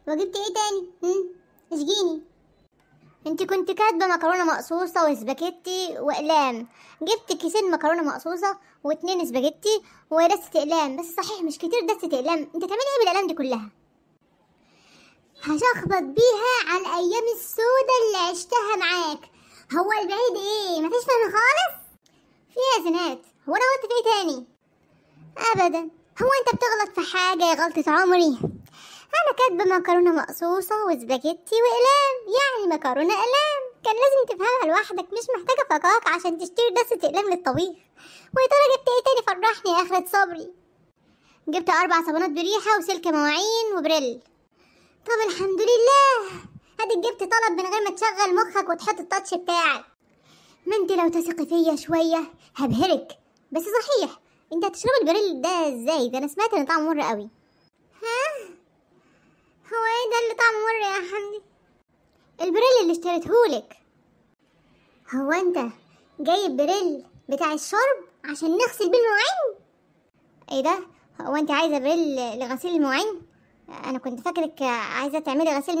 وجبت ايه تاني؟ اشجيني. انت كنت كاتبه مكرونه مقصوصه وسباجيتي واقلام. جبت كيسين مكرونه مقصوصه واتنين سباجيتي ودسه اقلام، بس صحيح مش كتير دسه اقلام. انت تعملي ايه بالاقلام دي كلها؟ هشخبط بيها على الايام السودة اللي عشتها معاك. هو البعيد ايه؟ مفيش فهم خالص؟ فيها زنات. هو انا قلت في ايه تاني؟ ابدا. هو انت بتغلط في حاجه يا غلطه عمري؟ انا كاتبه مكرونه مقصوصه وسباجيتي واقلام، يعني مكرونه اقلام. كان لازم تفهمها لوحدك، مش محتاجه فكاك عشان تشتري دسه اقلام للطبيخ. ويا ترى جبت ايه تاني؟ فرحني يا اخرة صبري. جبت 4 صابونات بريحه وسلك مواعين وبريل. طب الحمد لله. اديك جبت طلب من غير ما تشغل مخك وتحط التاتش بتاعك. ما انت لو تثقي فيا شويه هبهرك. بس صحيح، انت هتشرب البريل ده ازاي؟ ده انا سمعت ان طعمه مر قوي. ها؟ هو ايه ده اللي طعمه مر يا حمدي؟ البريل اللي اشتريتهولك. هو انت جايب بريل بتاع الشرب عشان نغسل بيه المواعين؟ ايه ده؟ هو انت عايزه بريل لغسيل المواعين؟ انا كنت فاكرك عايزه تعملي غسيل